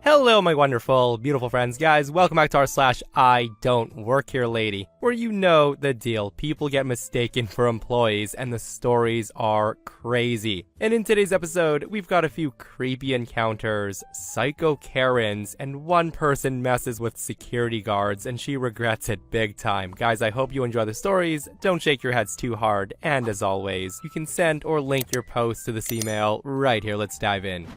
Hello, my wonderful, beautiful friends, guys. Welcome back to our /IDontWorkHereLady, where you know the deal. People get mistaken for employees, and the stories are crazy. And in today's episode, we've got a few creepy encounters, psycho Karens, and one person messes with security guards, and she regrets it big time. Guys, I hope you enjoy the stories. Don't shake your heads too hard, and as always, you can send or link your posts to this email right here. Let's dive in.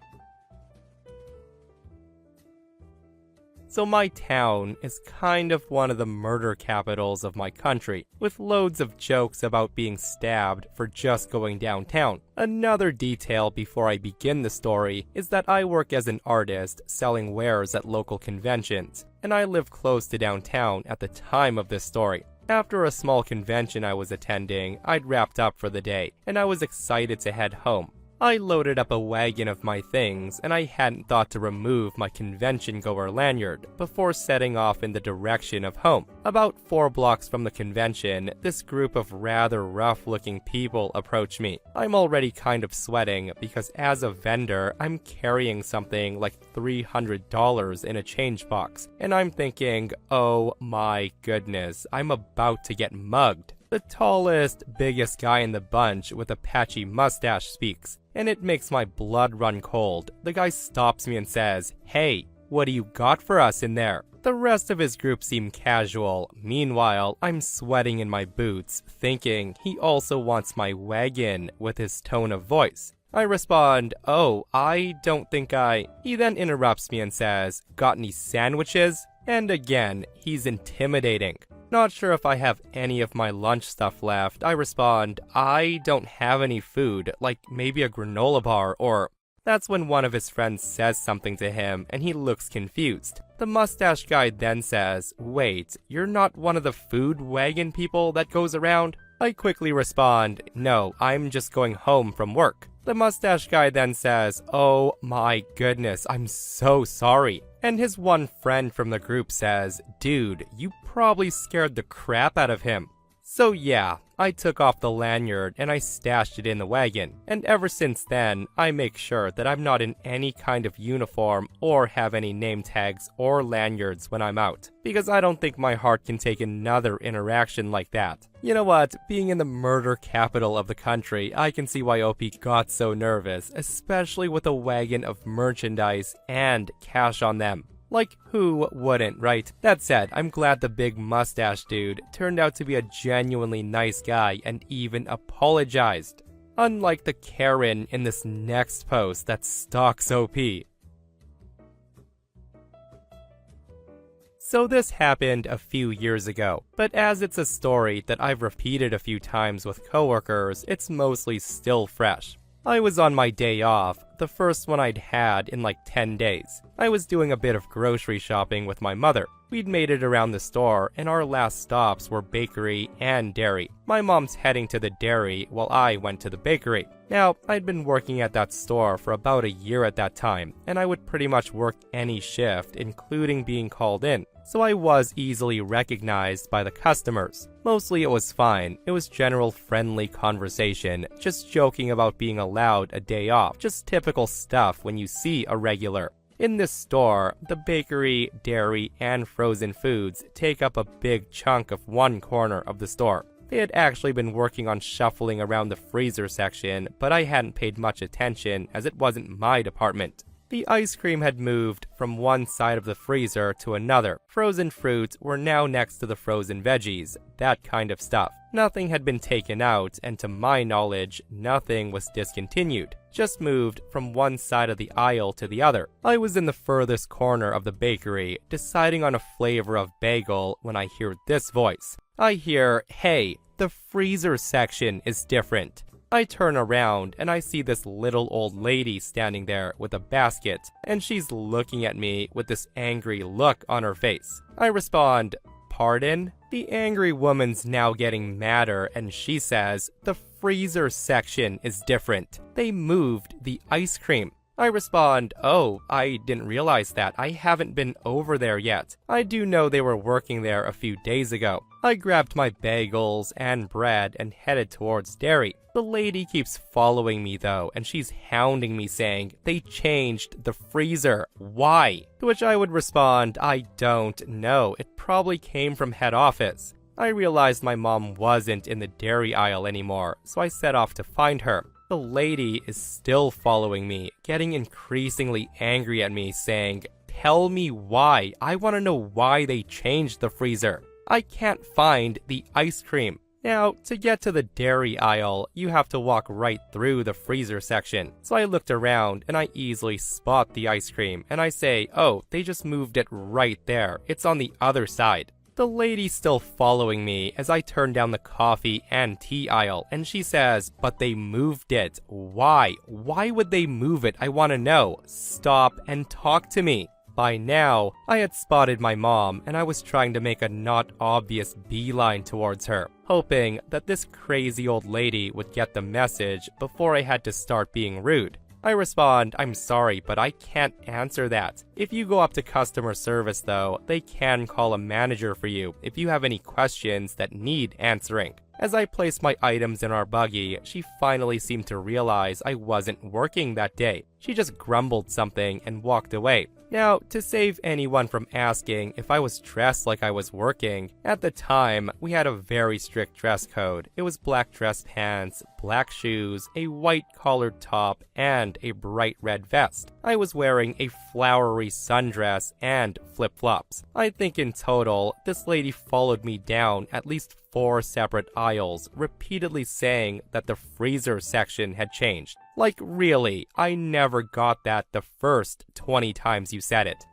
So my town is kind of one of the murder capitals of my country, with loads of jokes about being stabbed for just going downtown. Another detail before I begin the story is that I work as an artist selling wares at local conventions, and I live close to downtown at the time of this story. After a small convention I was attending, I'd wrapped up for the day, and I was excited to head home. I loaded up a wagon of my things, and I hadn't thought to remove my convention-goer lanyard before setting off in the direction of home. About 4 blocks from the convention, this group of rather rough-looking people approached me. I'm already kind of sweating because as a vendor, I'm carrying something like $300 in a change box, and I'm thinking, oh my goodness, I'm about to get mugged. The tallest, biggest guy in the bunch with a patchy mustache speaks, and it makes my blood run cold. The guy stops me and says, "Hey, what do you got for us in there?" The rest of his group seem casual. Meanwhile, I'm sweating in my boots, thinking he also wants my wagon with his tone of voice. I respond, "Oh, I don't think I..." He then interrupts me and says, "Got any sandwiches?" And again, he's intimidating. Not sure if I have any of my lunch stuff left. I respond, "I don't have any food, like maybe a granola bar or..." That's when one of his friends says something to him, and he looks confused. The mustache guy then says, "Wait, you're not one of the food wagon people that goes around?" I quickly respond, "No, I'm just going home from work." The mustache guy then says, "Oh my goodness, I'm so sorry." And his one friend from the group says, "Dude, you probably scared the crap out of him." So yeah, I took off the lanyard and I stashed it in the wagon. And ever since then, I make sure that I'm not in any kind of uniform or have any name tags or lanyards when I'm out, because I don't think my heart can take another interaction like that. You know what? Being in the murder capital of the country, I can see why OP got so nervous, especially with a wagon of merchandise and cash on them. Like, who wouldn't, right? That said, I'm glad the big mustache dude turned out to be a genuinely nice guy and even apologized. Unlike the Karen in this next post that stalks OP. So this happened a few years ago, but as it's a story that I've repeated a few times with coworkers, it's mostly still fresh. I was on my day off, the first one I'd had in like 10 days. I was doing a bit of grocery shopping with my mother. We'd made it around the store, and our last stops were bakery and dairy. My mom's heading to the dairy while I went to the bakery. Now, I'd been working at that store for about a year at that time, and I would pretty much work any shift, including being called in. So I was easily recognized by the customers. Mostly it was fine. It was general friendly conversation, just joking about being allowed a day off, just typical stuff when you see a regular. In this store, the bakery, dairy, and frozen foods take up a big chunk of one corner of the store. They had actually been working on shuffling around the freezer section, but I hadn't paid much attention as it wasn't my department. The ice cream had moved from one side of the freezer to another. Frozen fruits were now next to the frozen veggies, that kind of stuff. Nothing had been taken out, and to my knowledge, nothing was discontinued. Just moved from one side of the aisle to the other. I was in the furthest corner of the bakery, deciding on a flavor of bagel when I hear this voice. I hear, "Hey, the freezer section is different." I turn around and I see this little old lady standing there with a basket, and she's looking at me with this angry look on her face. I respond, "Pardon?" The angry woman's now getting madder, and she says, "The freezer section is different. They moved the ice cream." I respond, "Oh, I didn't realize that. I haven't been over there yet. I do know they were working there a few days ago." I grabbed my bagels and bread and headed towards dairy. The lady keeps following me though, and she's hounding me saying, "They changed the freezer. Why?" To which I would respond, "I don't know. It probably came from head office." I realized my mom wasn't in the dairy aisle anymore, so I set off to find her. The lady is still following me, getting increasingly angry at me, saying, "Tell me why. I want to know why they changed the freezer. I can't find the ice cream." Now, to get to the dairy aisle, you have to walk right through the freezer section. So I looked around and I easily spot the ice cream, and I say, "Oh, they just moved it right there. It's on the other side." The lady's still following me as I turn down the coffee and tea aisle, and she says, "But they moved it. Why? Why would they move it? I want to know. Stop and talk to me." By now, I had spotted my mom, and I was trying to make a not obvious beeline towards her, hoping that this crazy old lady would get the message before I had to start being rude. I respond, "I'm sorry, but I can't answer that." If you go up to customer service though, they can call a manager for you if you have any questions that need answering. As I placed my items in our buggy, she finally seemed to realize I wasn't working that day. She just grumbled something and walked away. Now, to save anyone from asking if I was dressed like I was working, at the time, we had a very strict dress code. It was black dress pants, black shoes, a white collared top, and a bright red vest. I was wearing a flowery sundress and flip-flops. I think in total, this lady followed me down at least 4 separate aisles, repeatedly saying that the freezer section had changed. Like really, I never got that the first 20 times you said it.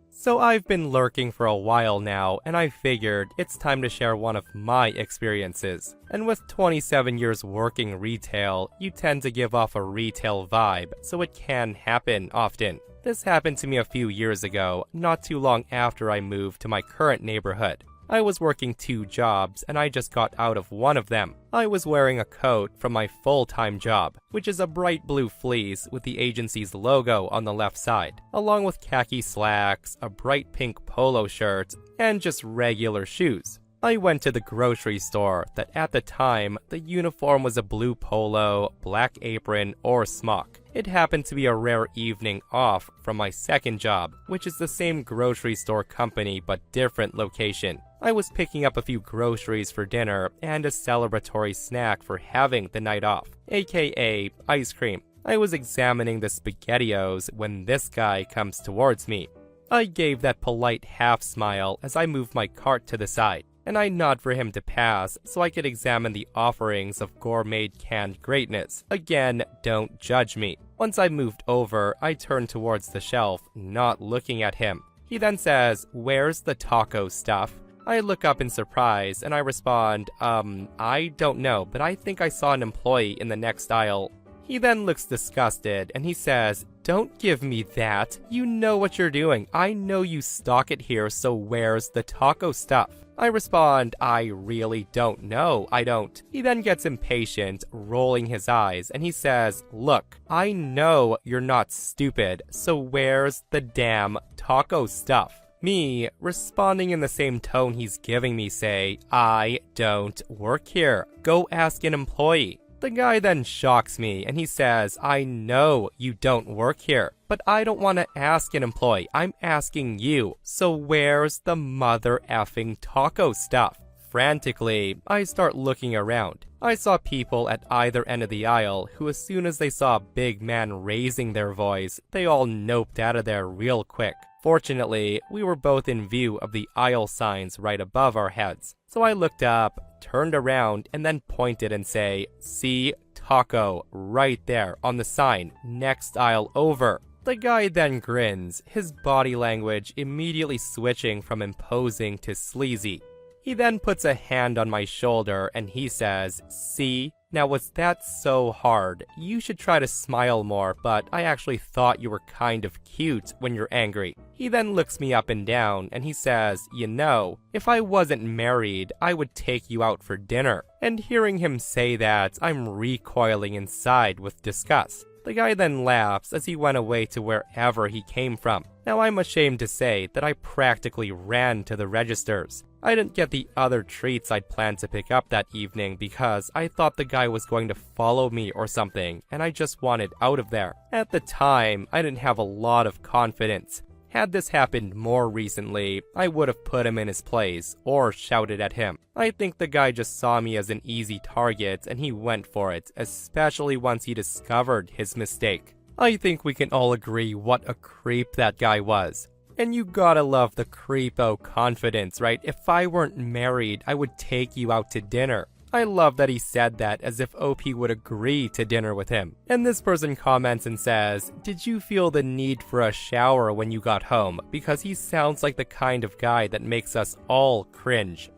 So I've been lurking for a while now, and I figured it's time to share one of my experiences. And with 27 years working retail, you tend to give off a retail vibe, so it can happen often. This happened to me a few years ago, not too long after I moved to my current neighborhood. I was working 2 jobs, and I just got out of one of them. I was wearing a coat from my full-time job, which is a bright blue fleece with the agency's logo on the left side, along with khaki slacks, a bright pink polo shirt, and just regular shoes. I went to the grocery store that at the time, the uniform was a blue polo, black apron, or smock. It happened to be a rare evening off from my second job, which is the same grocery store company but different location. I was picking up a few groceries for dinner and a celebratory snack for having the night off, aka ice cream. I was examining the SpaghettiOs when this guy comes towards me. I gave that polite half smile as I moved my cart to the side, and I nod for him to pass so I could examine the offerings of gourmet canned greatness. Again, don't judge me. Once I moved over, I turned towards the shelf, not looking at him. He then says, "Where's the taco stuff?" I look up in surprise and I respond, I don't know, but I think I saw an employee in the next aisle." He then looks disgusted and he says, "Don't give me that. You know what you're doing. I know you stock it here, so where's the taco stuff?" I respond, "I really don't know. I don't." He then gets impatient, rolling his eyes, and he says, "Look, I know you're not stupid, so where's the damn taco stuff?" Me, responding in the same tone he's giving me, say, "I don't work here. Go ask an employee." The guy then shocks me and he says, "I know you don't work here, but I don't want to ask an employee. I'm asking you. So where's the mother effing taco stuff?" Frantically, I start looking around. I saw people at either end of the aisle who, as soon as they saw a big man raising their voice, they all noped out of there real quick. Fortunately, we were both in view of the aisle signs right above our heads. So I looked up, turned around, and then pointed and say, "See, taco, right there on the sign, next aisle over." The guy then grins, his body language immediately switching from imposing to sleazy. He then puts a hand on my shoulder and he says, "See, Now was that so hard? You should try to smile more, but I actually thought you were kind of cute when you're angry. He then looks me up and down and he says, you know, if I wasn't married, I would take you out for dinner. And hearing him say that, I'm recoiling inside with disgust. The guy then laughs as he went away to wherever he came from. Now I'm ashamed to say that I practically ran to the registers. I didn't get the other treats I'd planned to pick up that evening because I thought the guy was going to follow me or something, and I just wanted out of there. At the time, I didn't have a lot of confidence. Had this happened more recently, I would have put him in his place or shouted at him. I think the guy just saw me as an easy target and he went for it, especially once he discovered his mistake. I think we can all agree what a creep that guy was. And you gotta love the creepo confidence, right? If I weren't married, I would take you out to dinner. I love that he said that as if OP would agree to dinner with him. And this person comments and says, did you feel the need for a shower when you got home? Because he sounds like the kind of guy that makes us all cringe.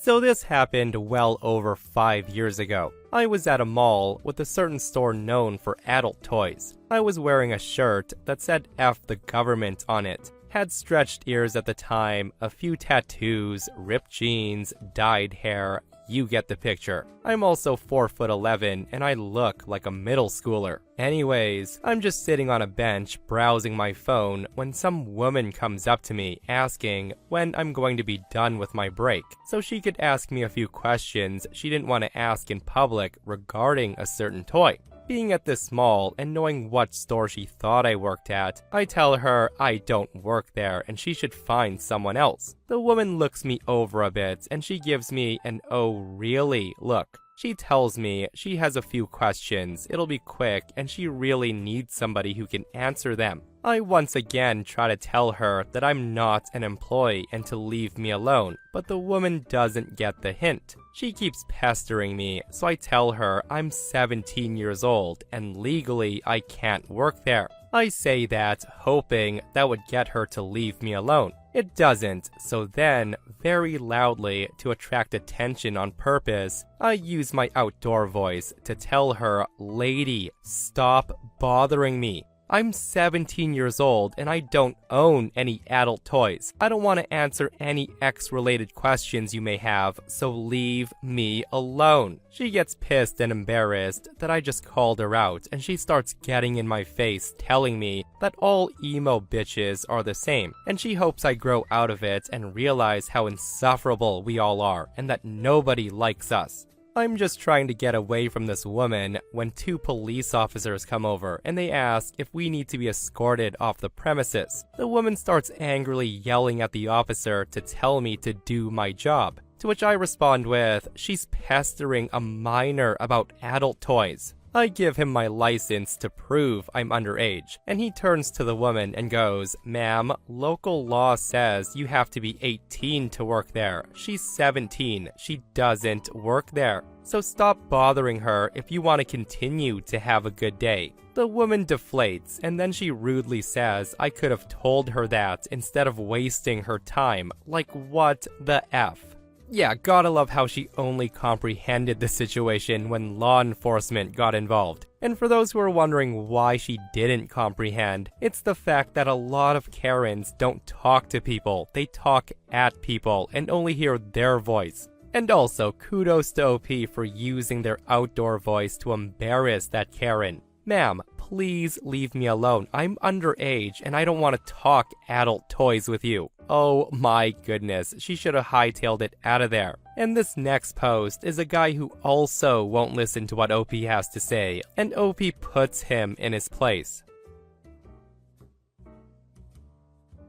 So this happened well over 5 years ago. I was at a mall with a certain store known for adult toys. I was wearing a shirt that said F the government on it. Had stretched ears at the time, a few tattoos, ripped jeans, dyed hair, you get the picture. I'm also 4'11" and I look like a middle schooler. Anyways, I'm just sitting on a bench browsing my phone when some woman comes up to me asking when I'm going to be done with my break, so she could ask me a few questions she didn't want to ask in public regarding a certain toy. Being at this mall and knowing what store she thought I worked at, I tell her I don't work there and she should find someone else. The woman looks me over a bit and she gives me an "oh really" look. She tells me she has a few questions, it'll be quick, and she really needs somebody who can answer them. I once again try to tell her that I'm not an employee and to leave me alone, but the woman doesn't get the hint. She keeps pestering me, so I tell her I'm 17 years old and legally I can't work there. I say that, hoping that would get her to leave me alone. It doesn't, so then, very loudly, to attract attention on purpose, I use my outdoor voice to tell her, "Lady, stop bothering me. I'm 17 years old and I don't own any adult toys. I don't want to answer any X-related questions you may have, so leave me alone." She gets pissed and embarrassed that I just called her out, and she starts getting in my face telling me that all emo bitches are the same, and she hopes I grow out of it and realize how insufferable we all are and that nobody likes us. I'm just trying to get away from this woman when 2 police officers come over and they ask if we need to be escorted off the premises. The woman starts angrily yelling at the officer to tell me to do my job, to which I respond with, she's pestering a minor about adult toys. I give him my license to prove I'm underage, and he turns to the woman and goes, "Ma'am, local law says you have to be 18 to work there. She's 17. She doesn't work there. So stop bothering her if you want to continue to have a good day." The woman deflates, and then she rudely says I could have told her that instead of wasting her time. Like, what the F? Yeah, gotta love how she only comprehended the situation when law enforcement got involved. And for those who are wondering why she didn't comprehend, it's the fact that a lot of Karens don't talk to people, they talk at people and only hear their voice. And also, kudos to OP for using their outdoor voice to embarrass that Karen. Ma'am, please leave me alone. I'm underage and I don't want to talk adult toys with you. Oh my goodness, she should have hightailed it out of there. And this next post is a guy who also won't listen to what OP has to say, and OP puts him in his place.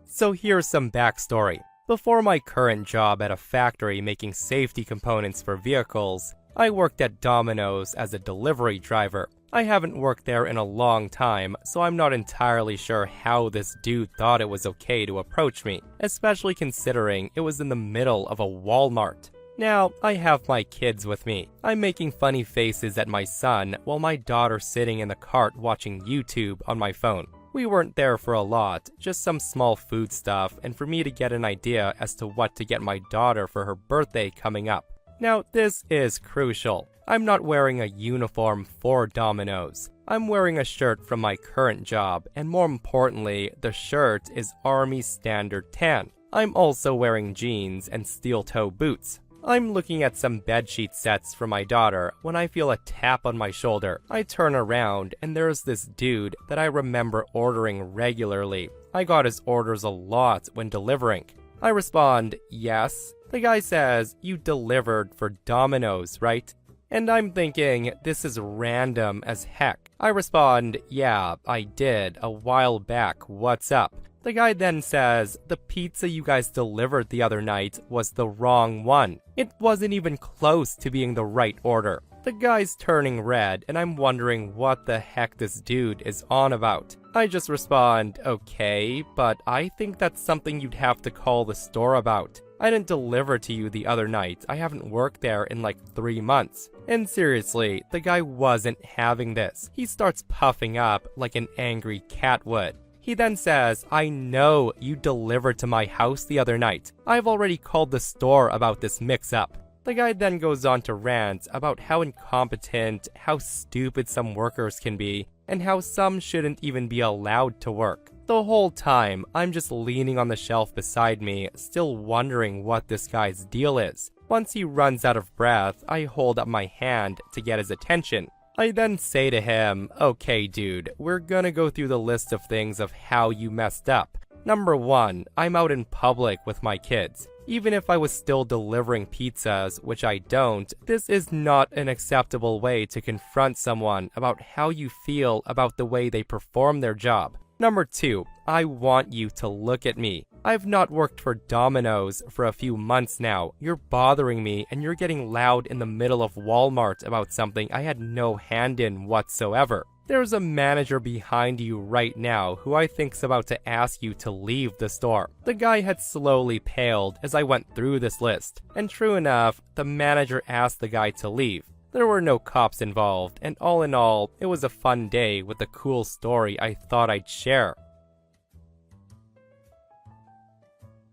So here's some backstory. Before my current job at a factory making safety components for vehicles, I worked at Domino's as a delivery driver. I haven't worked there in a long time, so I'm not entirely sure how this dude thought it was okay to approach me, especially considering it was in the middle of a Walmart. Now, I have my kids with me. I'm making funny faces at my son while my daughter's sitting in the cart watching YouTube on my phone. We weren't there for a lot, just some small food stuff and for me to get an idea as to what to get my daughter for her birthday coming up. Now, this is crucial. I'm not wearing a uniform for Domino's. I'm wearing a shirt from my current job, and more importantly, the shirt is Army Standard Tan. I'm also wearing jeans and steel-toe boots. I'm looking at some bedsheet sets for my daughter when I feel a tap on my shoulder. I turn around and there's this dude that I remember ordering regularly. I got his orders a lot when delivering. I respond, yes. The guy says, you delivered for Domino's, right? And I'm thinking, this is random as heck. I respond, yeah, I did, a while back, what's up? The guy then says, the pizza you guys delivered the other night was the wrong one. It wasn't even close to being the right order. The guy's turning red, and I'm wondering what the heck this dude is on about. I just respond, okay, but I think that's something you'd have to call the store about. I didn't deliver to you the other night. I haven't worked there in like 3 months. And seriously, the guy wasn't having this. He starts puffing up like an angry cat would. He then says, I know you delivered to my house the other night. I've already called the store about this mix-up. The guy then goes on to rant about how incompetent, how stupid some workers can be, and how some shouldn't even be allowed to work. The whole time, I'm just leaning on the shelf beside me, still wondering what this guy's deal is. Once he runs out of breath, I hold up my hand to get his attention. I then say to him, okay dude, we're gonna go through the list of things of how you messed up. Number 1, I'm out in public with my kids. Even if I was still delivering pizzas, which I don't, this is not an acceptable way to confront someone about how you feel about the way they perform their job. Number 2, I want you to look at me. I've not worked for Domino's for a few months now. You're bothering me and you're getting loud in the middle of Walmart about something I had no hand in whatsoever. There's a manager behind you right now who I think's about to ask you to leave the store. The guy had slowly paled as I went through this list, and true enough, the manager asked the guy to leave. There were no cops involved, and all in all, it was a fun day with a cool story I thought I'd share.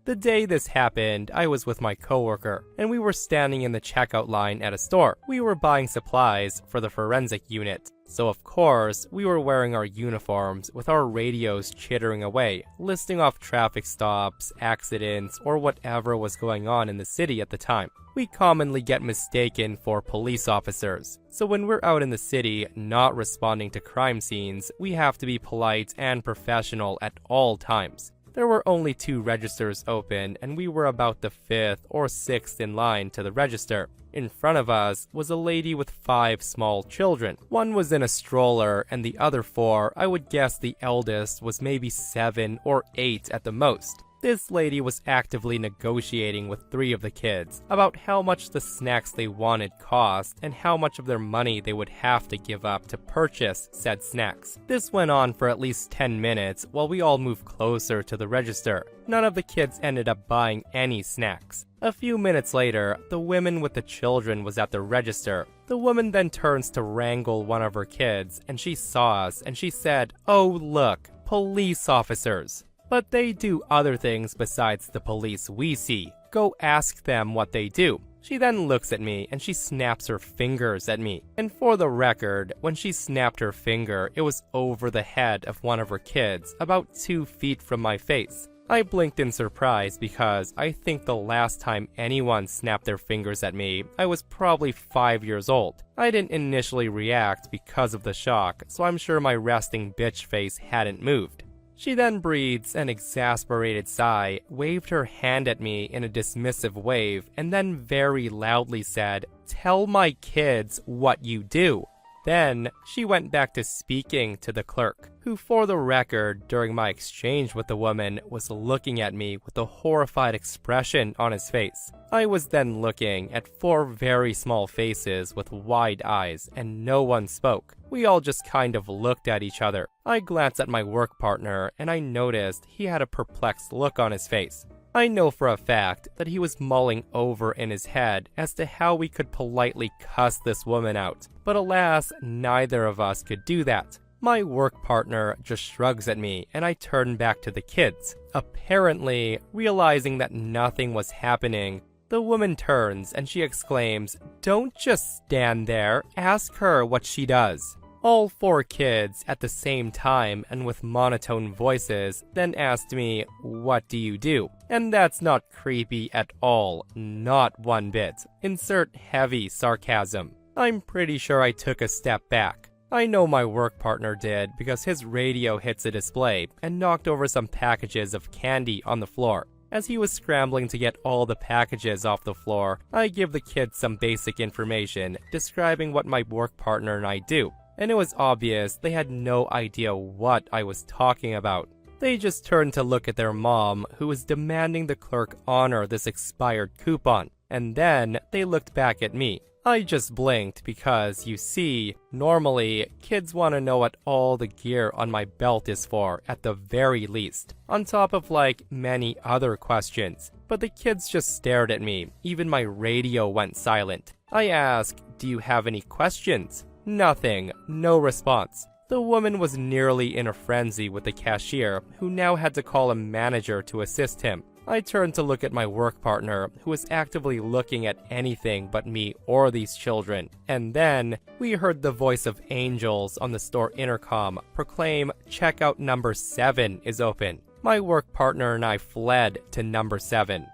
The day this happened, I was with my coworker, and we were standing in the checkout line at a store. We were buying supplies for the forensic unit. So of course, we were wearing our uniforms with our radios chittering away, listing off traffic stops, accidents, or whatever was going on in the city at the time. We commonly get mistaken for police officers. So when we're out in the city not responding to crime scenes, we have to be polite and professional at all times. There were only 2 registers open, and we were about the 5th or 6th in line to the register. In front of us was a lady with 5 small children. One was in a stroller, and the other 4, I would guess the eldest was maybe 7 or 8 at the most. This lady was actively negotiating with 3 of the kids about how much the snacks they wanted cost and how much of their money they would have to give up to purchase said snacks. This went on for at least 10 minutes while we all moved closer to the register. None of the kids ended up buying any snacks. A few minutes later, the woman with the children was at the register. The woman then turns to wrangle one of her kids, and she saw us and she said, "Oh look, police officers." But they do other things besides the police we see. Go ask them what they do. She then looks at me and she snaps her fingers at me. And for the record, when she snapped her finger, it was over the head of one of her kids, about 2 feet from my face. I blinked in surprise because I think the last time anyone snapped their fingers at me, I was probably 5 years old. I didn't initially react because of the shock, so I'm sure my resting bitch face hadn't moved. She then breathes an exasperated sigh, waved her hand at me in a dismissive wave, and then very loudly said, "Tell my kids what you do." Then, she went back to speaking to the clerk, who for the record, during my exchange with the woman, was looking at me with a horrified expression on his face. I was then looking at 4 very small faces with wide eyes, and no one spoke. We all just kind of looked at each other. I glanced at my work partner, and I noticed he had a perplexed look on his face. I know for a fact that he was mulling over in his head as to how we could politely cuss this woman out. But alas, neither of us could do that. My work partner just shrugs at me and I turn back to the kids. Apparently, realizing that nothing was happening, the woman turns and she exclaims, "Don't just stand there, ask her what she does." All 4 kids at the same time and with monotone voices then asked me, "What do you do?" And that's not creepy at all, not one bit. Insert heavy sarcasm. I'm pretty sure I took a step back. I know my work partner did because his radio hits a display and knocked over some packages of candy on the floor. As he was scrambling to get all the packages off the floor, I give the kids some basic information describing what my work partner and I do. And it was obvious they had no idea what I was talking about. They just turned to look at their mom, who was demanding the clerk honor this expired coupon. And then they looked back at me. I just blinked because, you see, normally, kids want to know what all the gear on my belt is for, at the very least, on top of like many other questions. But the kids just stared at me. Even my radio went silent. I asked, "Do you have any questions?" Nothing, no response. The woman was nearly in a frenzy with the cashier, who now had to call a manager to assist him. I turned to look at my work partner, who was actively looking at anything but me or these children. And then, we heard the voice of angels on the store intercom proclaim, "Checkout number 7 is open." My work partner and I fled to number 7.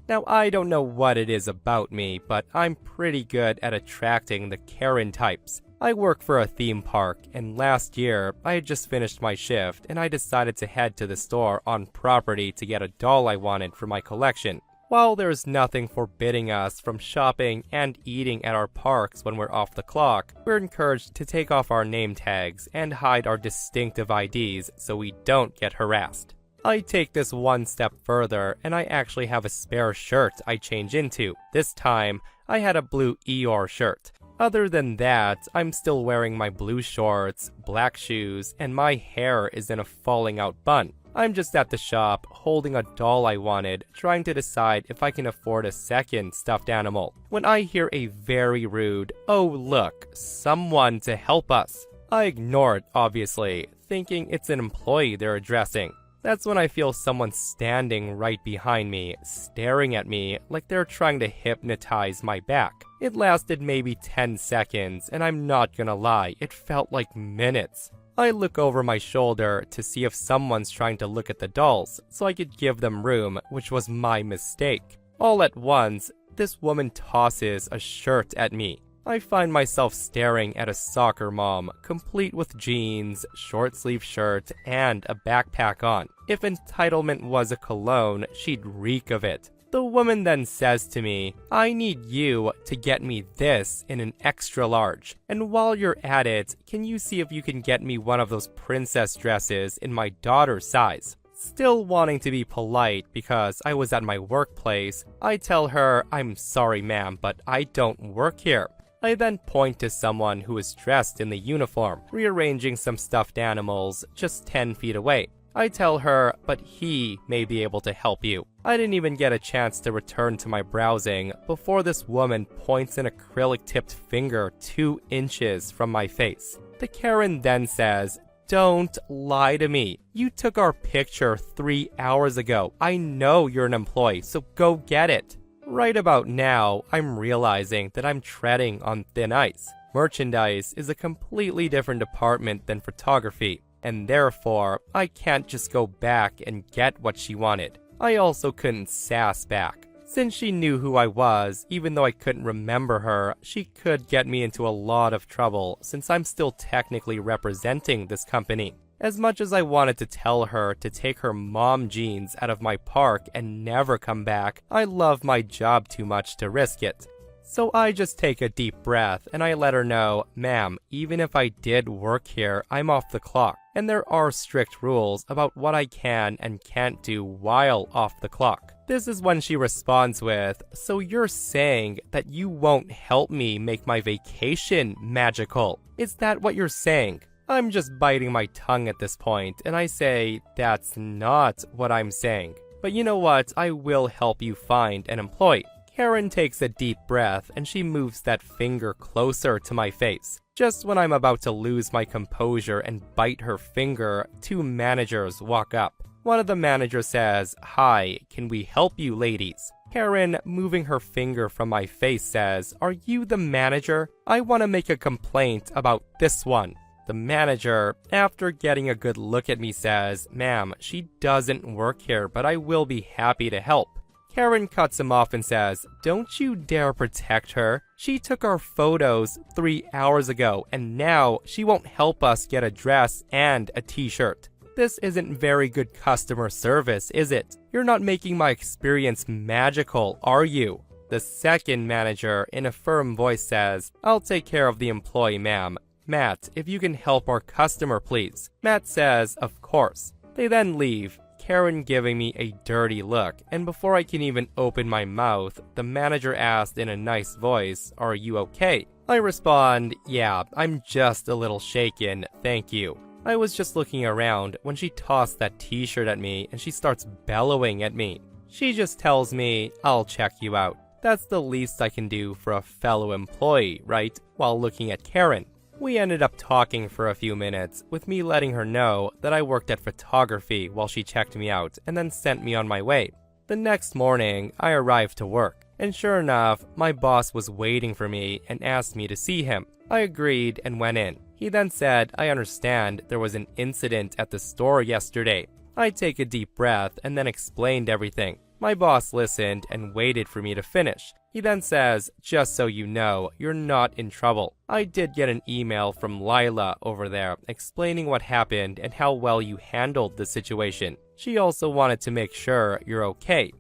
Now, I don't know what it is about me, but I'm pretty good at attracting the Karen types. I work for a theme park, and last year, I had just finished my shift, and I decided to head to the store on property to get a doll I wanted for my collection. While there's nothing forbidding us from shopping and eating at our parks when we're off the clock, we're encouraged to take off our name tags and hide our distinctive IDs so we don't get harassed. I take this one step further, and I actually have a spare shirt I change into. This time, I had a blue Eeyore shirt. Other than that, I'm still wearing my blue shorts, black shoes, and my hair is in a falling out bun. I'm just at the shop, holding a doll I wanted, trying to decide if I can afford a second stuffed animal, when I hear a very rude, "Oh look, someone to help us." I ignore it, obviously, thinking it's an employee they're addressing. That's when I feel someone standing right behind me, staring at me like they're trying to hypnotize my back. It lasted maybe 10 seconds, and I'm not gonna lie, it felt like minutes. I look over my shoulder to see if someone's trying to look at the dolls, so I could give them room, which was my mistake. All at once, this woman tosses a shirt at me. I find myself staring at a soccer mom, complete with jeans, short-sleeve shirt, and a backpack on. If entitlement was a cologne, she'd reek of it. The woman then says to me, "I need you to get me this in an extra large. And while you're at it, can you see if you can get me one of those princess dresses in my daughter's size?" Still wanting to be polite because I was at my workplace, I tell her, "I'm sorry ma'am, but I don't work here." I then point to someone who is dressed in the uniform, rearranging some stuffed animals just 10 feet away. I tell her, "But he may be able to help you." I didn't even get a chance to return to my browsing before this woman points an acrylic-tipped finger 2 inches from my face. The Karen then says, "Don't lie to me. You took our picture 3 hours ago. I know you're an employee, so go get it." Right about now, I'm realizing that I'm treading on thin ice. Merchandise is a completely different department than photography, and therefore, I can't just go back and get what she wanted. I also couldn't sass back. Since she knew who I was, even though I couldn't remember her, she could get me into a lot of trouble since I'm still technically representing this company. As much as I wanted to tell her to take her mom jeans out of my park and never come back, I love my job too much to risk it. So I just take a deep breath and I let her know, "Ma'am, even if I did work here, I'm off the clock, and there are strict rules about what I can and can't do while off the clock." This is when she responds with, "So you're saying that you won't help me make my vacation magical? Is that what you're saying?" I'm just biting my tongue at this point, and I say, "That's not what I'm saying. But you know what? I will help you find an employee. Karen takes a deep breath and she moves that finger closer to my face. Just when I'm about to lose my composure and bite her finger, two managers walk up. One of the managers says, "Hi, can we help you ladies?" Karen, moving her finger from my face, says, "Are you the manager? I want to make a complaint about this one." The manager, after getting a good look at me, says, "Ma'am, she doesn't work here, but I will be happy to help." Karen cuts him off and says, "Don't you dare protect her. She took our photos 3 hours ago, and now she won't help us get a dress and a t-shirt. This isn't very good customer service, is it? You're not making my experience magical, are you?" The second manager, in a firm voice, says, "I'll take care of the employee, ma'am. Matt, if you can help our customer, please." Matt says, "Of course." They then leave, Karen giving me a dirty look, and before I can even open my mouth, the manager asked in a nice voice, "Are you okay?" I respond, "Yeah, I'm just a little shaken, thank you." I was just looking around when she tossed that t-shirt at me and she starts bellowing at me. She just tells me, "I'll check you out." That's the least I can do for a fellow employee, right? While looking at Karen. We ended up talking for a few minutes, with me letting her know that I worked at photography while she checked me out and then sent me on my way. The next morning, I arrived to work, and sure enough, my boss was waiting for me and asked me to see him. I agreed and went in. He then said, "I understand there was an incident at the store yesterday." I take a deep breath and then explained everything. My boss listened and waited for me to finish. He then says, "Just so you know, you're not in trouble. I did get an email from Lila over there explaining what happened and how well you handled the situation. She also wanted to make sure you're okay."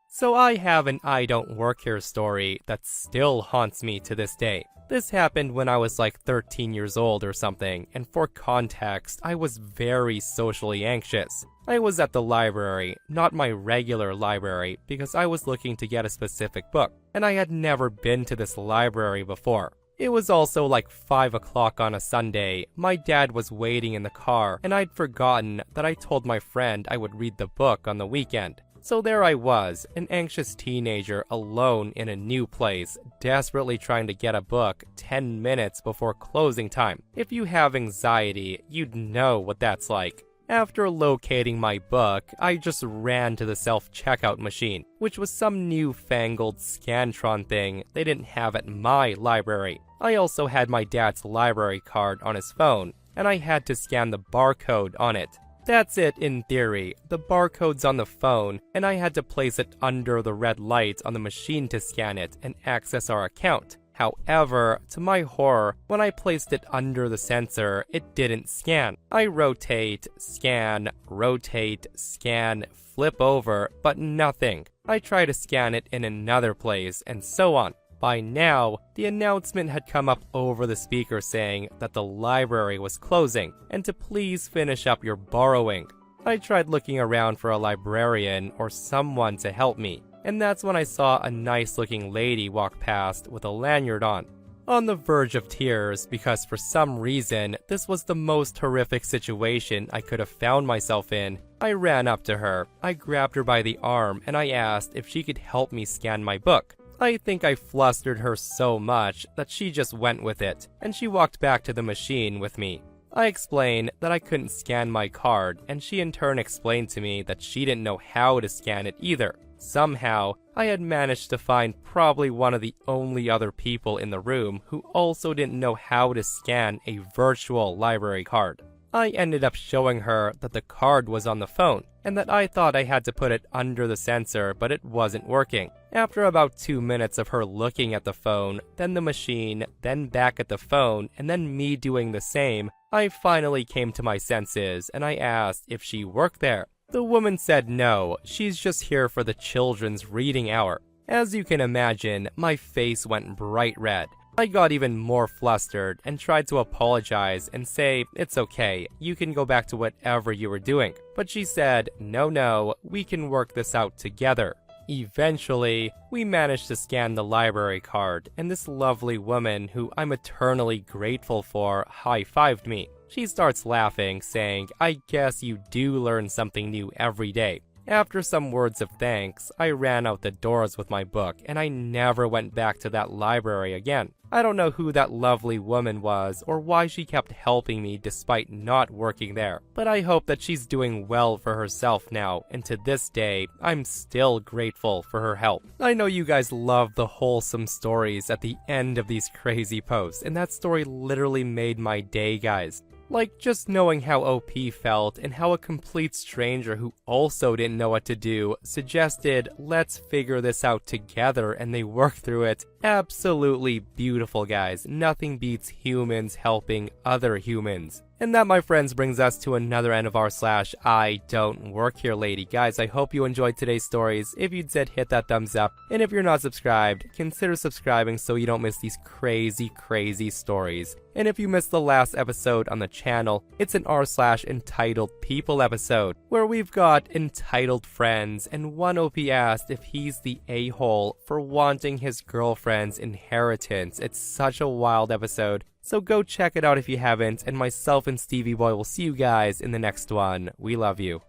So I have an I Don't Work Here story that still haunts me to this day. This happened when I was like 13 years old or something, and for context, I was very socially anxious. I was at the library, not my regular library, because I was looking to get a specific book, and I had never been to this library before. It was also like 5 o'clock on a Sunday. My dad was waiting in the car, and I'd forgotten that I told my friend I would read the book on the weekend. So there I was, an anxious teenager alone in a new place, desperately trying to get a book 10 minutes before closing time. If you have anxiety, you'd know what that's like. After locating my book, I just ran to the self-checkout machine, which was some newfangled Scantron thing they didn't have at my library. I also had my dad's library card on his phone, and I had to scan the barcode on it. That's it in theory. The barcode's on the phone, and I had to place it under the red light on the machine to scan it and access our account. However, to my horror, when I placed it under the sensor, it didn't scan. I rotate, scan, flip over, but nothing. I try to scan it in another place, and so on. By now, the announcement had come up over the speaker saying that the library was closing, and to please finish up your borrowing. I tried looking around for a librarian or someone to help me, and that's when I saw a nice-looking lady walk past with a lanyard on. On the verge of tears because for some reason, this was the most horrific situation I could have found myself in, I ran up to her. I grabbed her by the arm and I asked if she could help me scan my book. I think I flustered her so much that she just went with it, and she walked back to the machine with me. I explained that I couldn't scan my card, and she in turn explained to me that she didn't know how to scan it either. Somehow, I had managed to find probably one of the only other people in the room who also didn't know how to scan a virtual library card. I ended up showing her that the card was on the phone, and that I thought I had to put it under the sensor, but it wasn't working. After about 2 minutes of her looking at the phone, then the machine, then back at the phone, and then me doing the same, I finally came to my senses, and I asked if she worked there. The woman said no, she's just here for the children's reading hour. As you can imagine, my face went bright red. I got even more flustered and tried to apologize and say, "It's okay, you can go back to whatever you were doing." But she said, no, we can work this out together. Eventually, we managed to scan the library card, and this lovely woman, who I'm eternally grateful for, high-fived me. She starts laughing, saying, "I guess you do learn something new every day." After some words of thanks, I ran out the doors with my book, and I never went back to that library again. I don't know who that lovely woman was or why she kept helping me despite not working there, but I hope that she's doing well for herself now, and to this day, I'm still grateful for her help. I know you guys love the wholesome stories at the end of these crazy posts, and that story literally made my day, guys. Like, just knowing how OP felt and how a complete stranger who also didn't know what to do suggested, let's figure this out together, and they worked through it. Absolutely beautiful, guys. Nothing beats humans helping other humans. And that, my friends, brings us to another end of our /IDontWorkHereLady. Guys, I hope you enjoyed today's stories. If you did, hit that thumbs up. And if you're not subscribed, consider subscribing so you don't miss these crazy stories. And if you missed the last episode on the channel, it's an r/entitled people episode, where we've got entitled friends, and one OP asked if he's the a-hole for wanting his girlfriend's inheritance. It's such a wild episode. So go check it out if you haven't, and myself and Stevie Boy will see you guys in the next one. We love you.